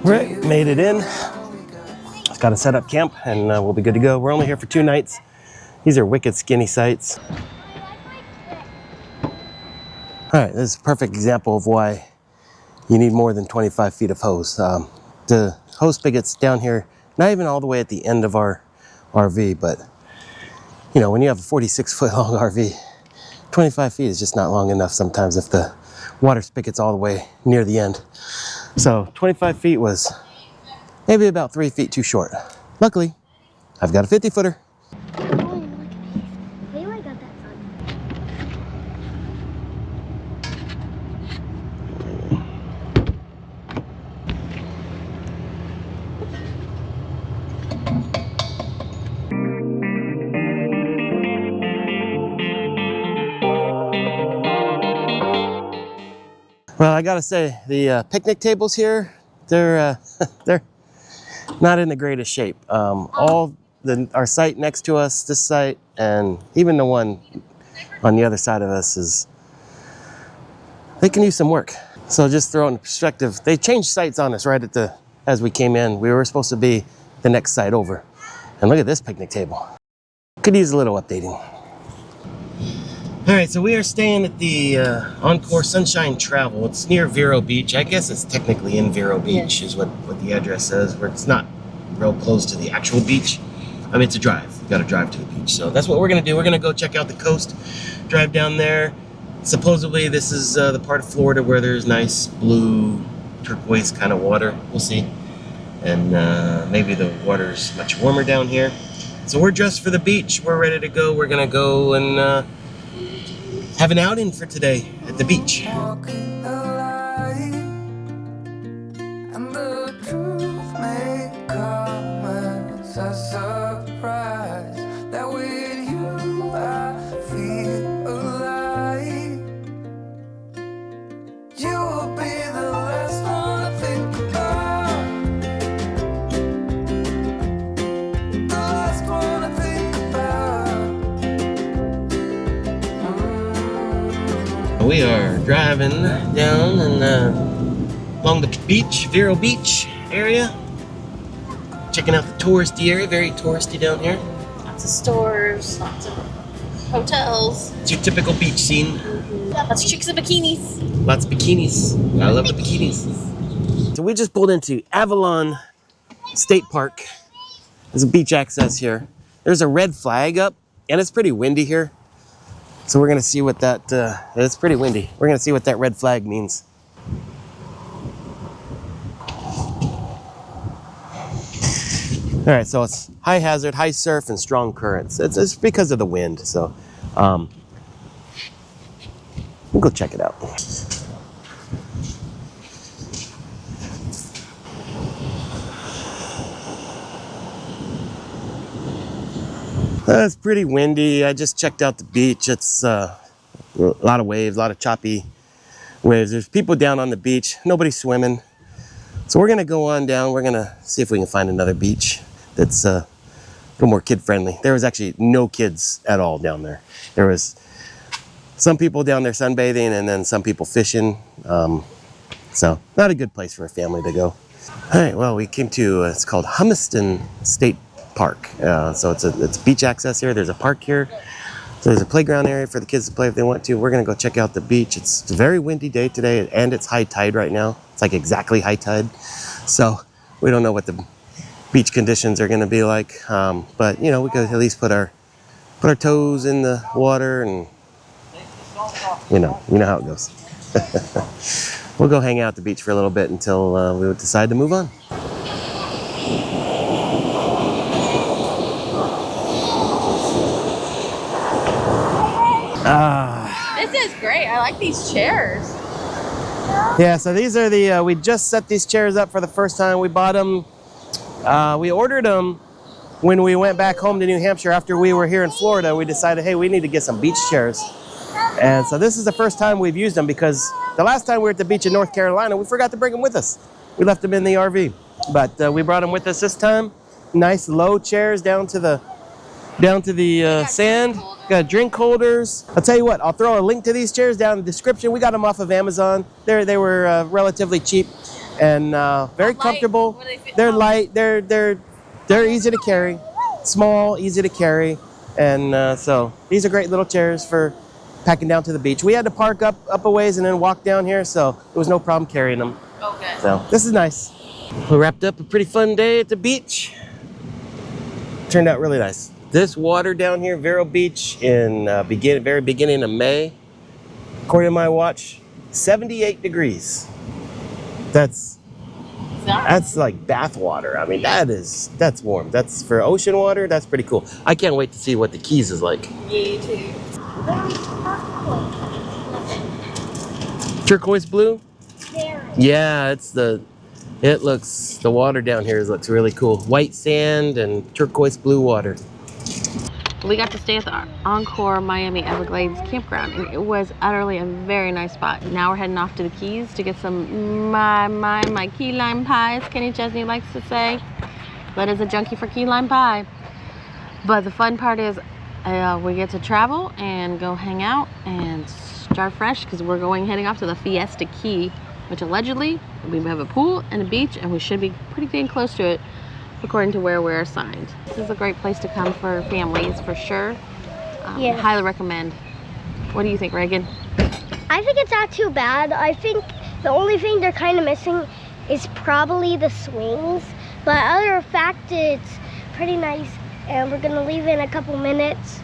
Right, made it in. Just got to set up camp and we'll be good to go. We're only here for 2 nights. These are wicked skinny sites. All right, this is a perfect example of why you need more than 25 feet of hose. The hose spigot's down here, not even all the way at the end of our RV, but you know, when you have a 46-foot long RV, 25 feet is just not long enough sometimes if the water spigot's all the way near the end. So 25 feet was maybe about 3 feet too short. Luckily, I've got a 50-footer. Well, I gotta say, the picnic tables here, they're not in the greatest shape. Our site next to us, this site, and even the one on the other side of us they can use some work. So just throw it in perspective, they changed sites on us right as we came in. We were supposed to be the next site over. And look at this picnic table. Could use a little updating. All right, so we are staying at the Encore Sunshine Travel. It's near Vero Beach. I guess it's technically in Vero Beach, is what the address says, where it's not real close to the actual beach. I mean, it's a drive. You gotta drive to the beach. So that's what we're gonna do. We're gonna go check out the coast, drive down there. Supposedly this is the part of Florida where there's nice blue, turquoise kind of water. We'll see. And maybe the water's much warmer down here. So we're dressed for the beach. We're ready to go. We're gonna go and have an outing for today at the beach. We are driving down and along the beach, Vero Beach area. Checking out the touristy area, very touristy down here. Lots of stores, lots of hotels. It's your typical beach scene. Yeah, lots of chicks in bikinis. Lots of bikinis. I love the bikinis. So we just pulled into Avalon State Park. There's a beach access here. There's a red flag up, and it's pretty windy here. So we're gonna see what that, it's pretty windy. We're gonna see what that red flag means. All right, so it's high hazard, high surf, and strong currents. It's because of the wind, so we'll go check it out. It's pretty windy. I just checked out the beach. It's a lot of waves, a lot of choppy waves. There's people down on the beach, nobody swimming. So we're gonna go on down. We're gonna see if we can find another beach that's a little more kid friendly. There was actually no kids at all down there. There was some people down there sunbathing and then some people fishing. So not a good place for a family to go. All right, well, we came to, it's called Humiston State Park. So it's beach access here. There's a park here. So there's a playground area for the kids to play if they want to. We're gonna go check out the beach. It's a very windy day today and it's high tide right now. It's like exactly high tide. So we don't know what the beach conditions are gonna be like. But you know, we could at least put our toes in the water and you know how it goes. We'll go hang out at the beach for a little bit until we would decide to move on. This is great. I like these chairs. Yeah, so these are we just set these chairs up for the first time. We bought them, we ordered them when we went back home to New Hampshire after we were here in Florida. We decided, hey, we need to get some beach chairs. And so this is the first time we've used them because the last time we were at the beach in North Carolina, we forgot to bring them with us. We left them in the RV, but we brought them with us this time. Nice low chairs down to the sand. Got drink holders. I'll tell you what, I'll throw a link to these chairs down in the description. We got them off of Amazon. They were relatively cheap. and very Light. comfortable. What do they feel- They're how- light. They're easy to carry, small, easy to carry, and so these are great little chairs for packing down to the beach. We had to park up a ways and then walk down here, so it was no problem carrying them. Okay. So this is nice. We wrapped up a pretty fun day at the beach. Turned out really nice. This water down here, Vero Beach, in very beginning of May, according to my watch, 78 degrees. That's like bath water. I mean, that's warm. That's for ocean water. That's pretty cool. I can't wait to see what the Keys is like. Me too. Turquoise blue? There. Yeah, the water down here looks really cool. White sand and turquoise blue water. We got to stay at the Encore Miami Everglades campground, and it was utterly a very nice spot. Now we're heading off to the Keys to get some my key lime pie, as Kenny Chesney likes to say. But is a junkie for key lime pie. But the fun part is we get to travel and go hang out and start fresh, because we're heading off to the Fiesta Key, which allegedly we have a pool and a beach, and we should be pretty dang close to it according to where we're assigned. This is a great place to come for families, for sure. Yes. Highly recommend. What do you think, Reagan? I think it's not too bad. I think the only thing they're kind of missing is probably the swings. But other than fact, it's pretty nice. And we're gonna leave in a couple minutes.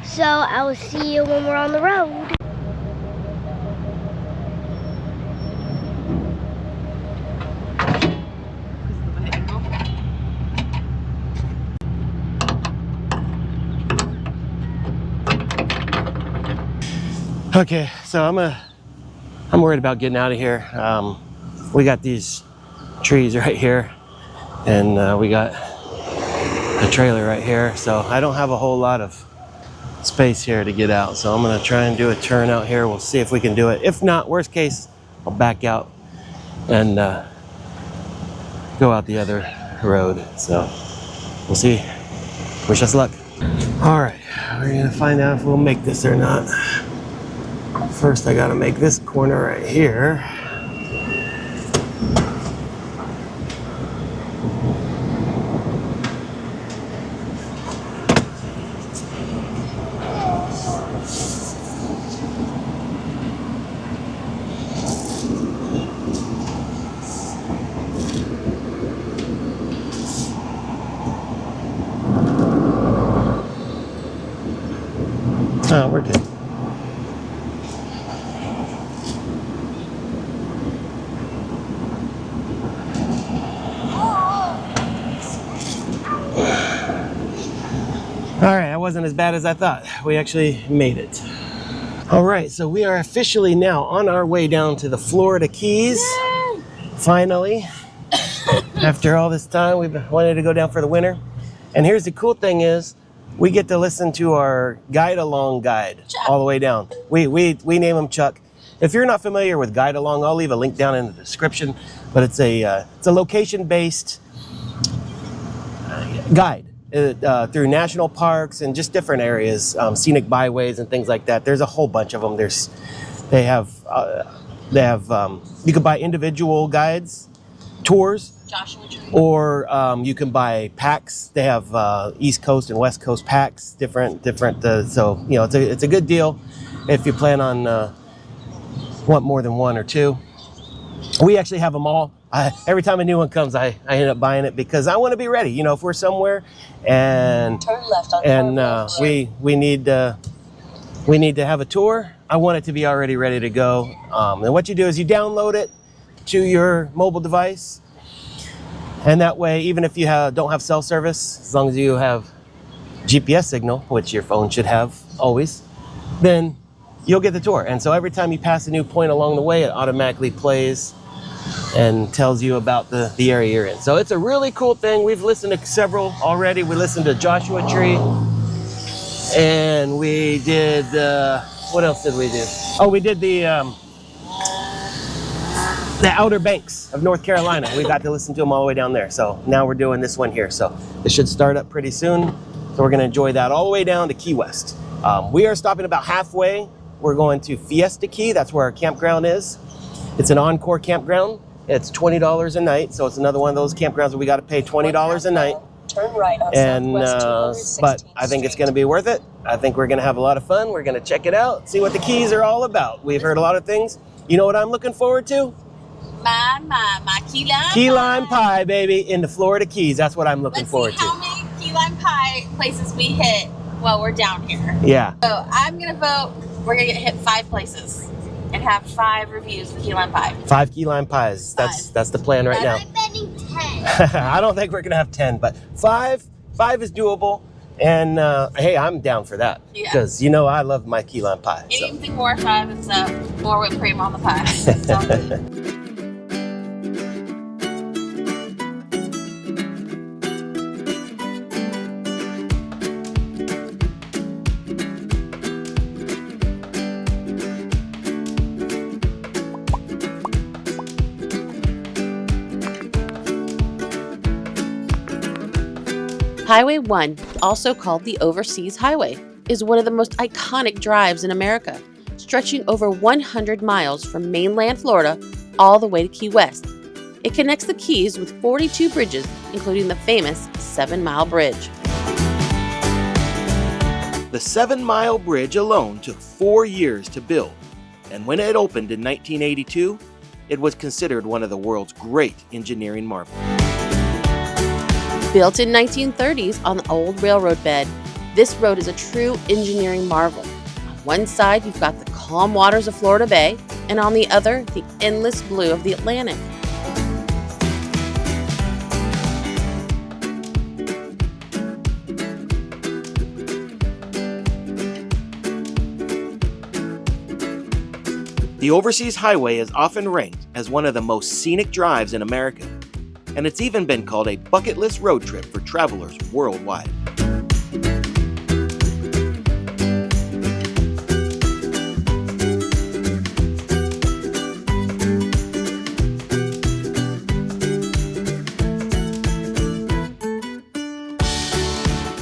So I will see you when we're on the road. Okay, so I'm worried about getting out of here. We got these trees right here, and we got a trailer right here, so I don't have a whole lot of space here to get out. So I'm gonna try and do a turn out here. We'll see if we can do it. If not, worst case, I'll back out and go out the other road. So we'll see. Wish us luck. All right, we're gonna find out if we'll make this or not. First, I gotta make this corner right here. Oh, we're good. All right, that wasn't as bad as I thought. We actually made it. All right, so we are officially now on our way down to the Florida Keys. Yay! Finally, after all this time, we've wanted to go down for the winter. And here's the cool thing is, we get to listen to our guide Chuck. all the way down. We name him Chuck. If you're not familiar with Guide Along, I'll leave a link down in the description. But it's a location-based guide through national parks and just different areas, scenic byways and things like that. There's a whole bunch of them. They have you can buy individual guides, tours. Joshua Tree. Or you can buy packs. They have East Coast and West Coast packs, different. So you know, it's a good deal if you plan on want more than one or two. We actually have them all. Every time a new one comes, I end up buying it because I want to be ready. You know, if we're somewhere and Turn left on we need to have a tour, I want it to be already ready to go. And what you do is you download it to your mobile device. And that way, even if you don't have cell service, as long as you have GPS signal, which your phone should have always, then you'll get the tour. And so every time you pass a new point along the way, it automatically plays and tells you about the area you're in. So it's a really cool thing. We've listened to several already. We listened to Joshua Tree, and we did, what else did we do? Oh, we did the Outer Banks of North Carolina. We got to listen to them all the way down there. So now we're doing this one here. So it should start up pretty soon. So we're gonna enjoy that all the way down to Key West. We are stopping about halfway. We're going to Fiesta Key. That's where our campground is. It's an Encore campground. It's $20 a night, so it's another one of those campgrounds where we got to pay $20 a night. Turn right on And Southwest but 216th I think it's Street. going to be worth it. I think we're going to have a lot of fun. We're going to check it out, see what the Keys are all about. We've heard a lot of things. You know what I'm looking forward to? My key lime Key lime pie, baby, in the Florida Keys. That's what I'm looking Let's forward see how to. many key lime pie places we hit while we're down here. Yeah. So I'm gonna vote we're gonna hit 5 places and have 5 reviews of key lime pie. 5 key lime pies. That's the plan right now. I'm betting 10. I don't think we're going to have 10, but 5 is doable. And hey, I'm down for that. Yeah. Because you know I love my key lime pie. So. Anything more 5 is more whipped cream on the pie. Sounds good. Highway 1, also called the Overseas Highway, is one of the most iconic drives in America, stretching over 100 miles from mainland Florida all the way to Key West. It connects the Keys with 42 bridges, including the famous 7 Mile Bridge. The 7 Mile Bridge alone took 4 years to build, and when it opened in 1982, it was considered one of the world's great engineering marvels. Built in 1930s on the old railroad bed, this road is a true engineering marvel. On one side, you've got the calm waters of Florida Bay, and on the other, the endless blue of the Atlantic. The Overseas Highway is often ranked as one of the most scenic drives in America, and it's even been called a bucket list road trip for travelers worldwide.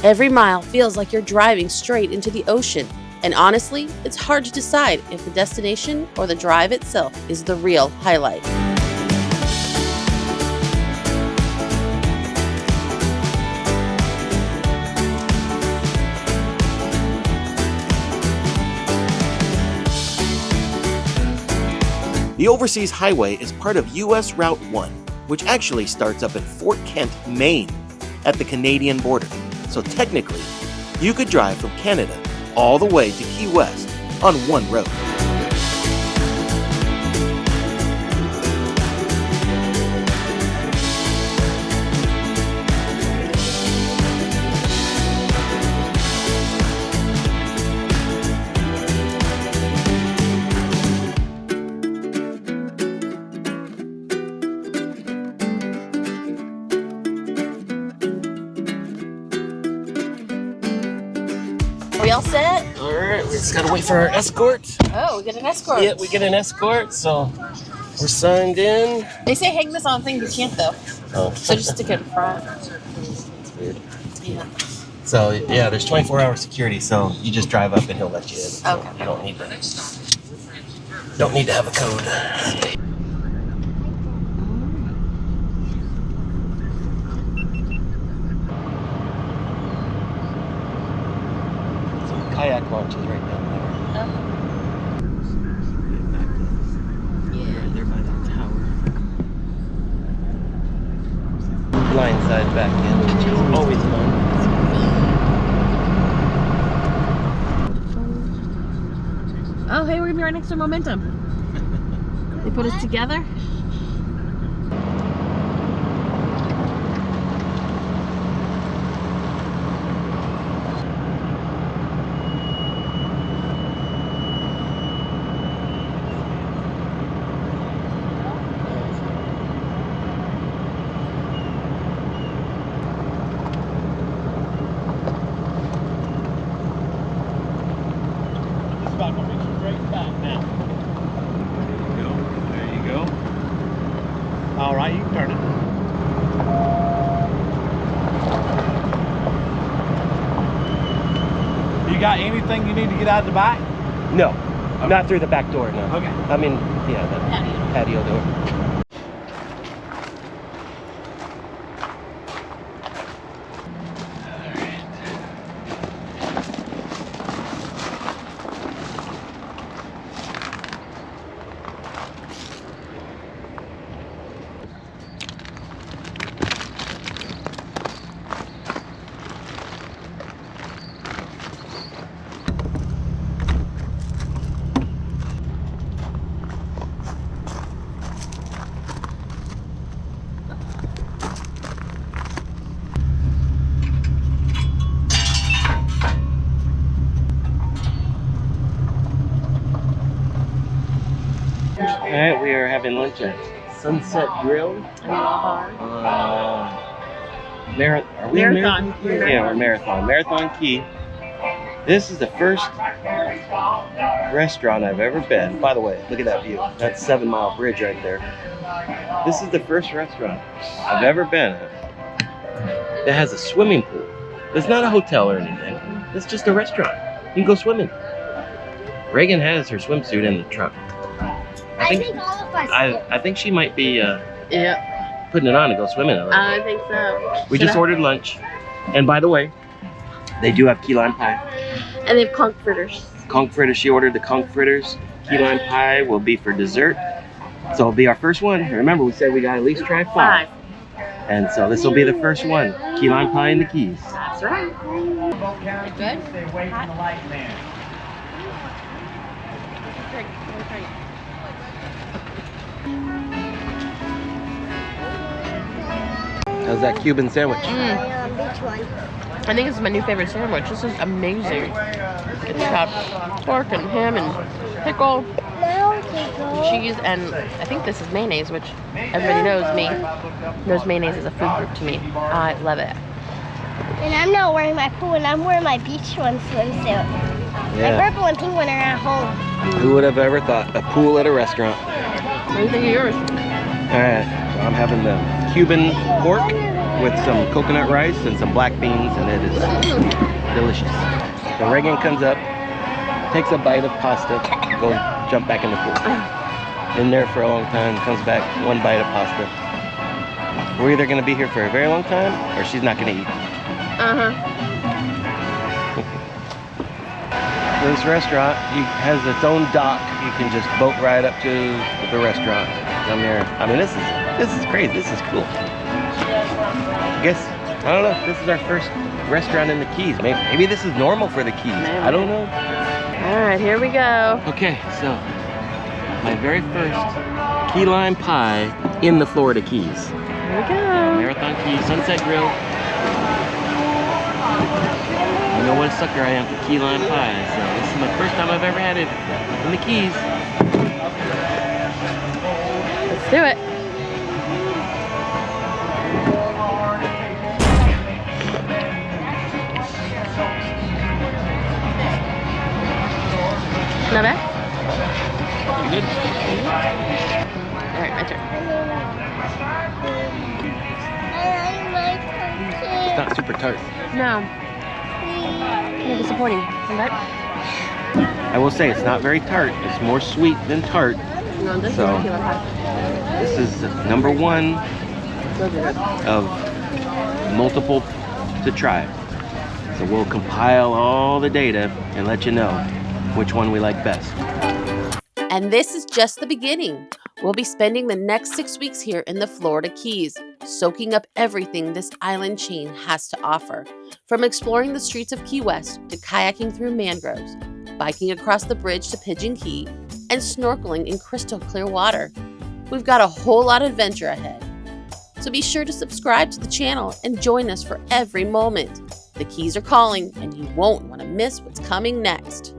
Every mile feels like you're driving straight into the ocean, and honestly, it's hard to decide if the destination or the drive itself is the real highlight. The Overseas Highway is part of US Route 1, which actually starts up in Fort Kent, Maine, at the Canadian border. So technically, you could drive from Canada all the way to Key West on one road. Are we all set? All right, we just gotta wait for our escort. Oh, we get an escort. Yeah, we get an escort, so we're signed in. They say hang this on thing, you can't though. Oh, So just stick it in front. it's weird. Yeah. So yeah, there's 24-hour security, so you just drive up and he'll let you in. So Okay. you don't need to have a code. So the kayak launch is right down there. They're by that tower. Blindside back in, which is always fun. Oh, hey, we're gonna be right next to Momentum. They put us together. There you go. All right, you can turn it. You got anything you need to get out of the back? No, not through the back door, no. Okay. I mean, yeah, the patio door. are having lunch at Sunset Grill. Bar. Are we in Marathon. Yeah, we're Marathon. Marathon Key. This is the first restaurant I've ever been. By the way, look at that view. That's 7 Mile Bridge right there. This is the first restaurant I've ever been at that has a swimming pool. It's not a hotel or anything. It's just a restaurant. You can go swimming. Reagan has her swimsuit in the truck. I think all of us do. I think she might be Yep. putting it on to go swimming. I think so. We just ordered lunch. And by the way, they do have key lime pie. And they have conch fritters. Conch fritters, she ordered the conch fritters. Key lime pie will be for dessert. So it'll be our first one. Remember, we said we got to at least try 5. And so this will be the first one. Key lime pie in the Keys. That's right. Good? Stay away from the light man. How's that Cuban sandwich? Which one? I think this is my new favorite sandwich. This is amazing. It's got pork and ham and pickle, cheese, and I think this is mayonnaise, which everybody knows mayonnaise is a food group to me. I love it. And I'm not wearing my pool, and I'm wearing my beach one swimsuit. My purple and pink one are at home. Who would have ever thought a pool at a restaurant? What do you think of yours? Alright, so I'm having the Cuban pork with some coconut rice and some black beans, and it is delicious. So Reagan comes up, takes a bite of pasta, goes jump back in the pool. In there for a long time, comes back, one bite of pasta. We're either going to be here for a very long time, or she's not going to eat. This restaurant has its own dock. You can just boat ride up to the restaurant down there. I mean, this is crazy. This is cool. I guess, I don't know, this is our first restaurant in the Keys. Maybe this is normal for the Keys. I don't know. All right, here we go. Okay, so my very first key lime pie in the Florida Keys. Here we go. Marathon Keys, Sunset Grill. You know what a sucker I am for key lime pie, so this is the first time I've ever had it in the Keys. Let's do it. Not bad? Pretty good. All right, my turn. It's not super tart. No. Kind of disappointing. Okay. I will say it's not very tart. It's more sweet than tart. No, this So- is tequila pie. This is number 1 Those are good. of multiple to try. So we'll compile all the data and let you know which one we like best. And this is just the beginning. We'll be spending the next 6 weeks here in the Florida Keys, soaking up everything this island chain has to offer. From exploring the streets of Key West to kayaking through mangroves, biking across the bridge to Pigeon Key, and snorkeling in crystal clear water. We've got a whole lot of adventure ahead. So be sure to subscribe to the channel and join us for every moment. The Keys are calling, and you won't want to miss what's coming next.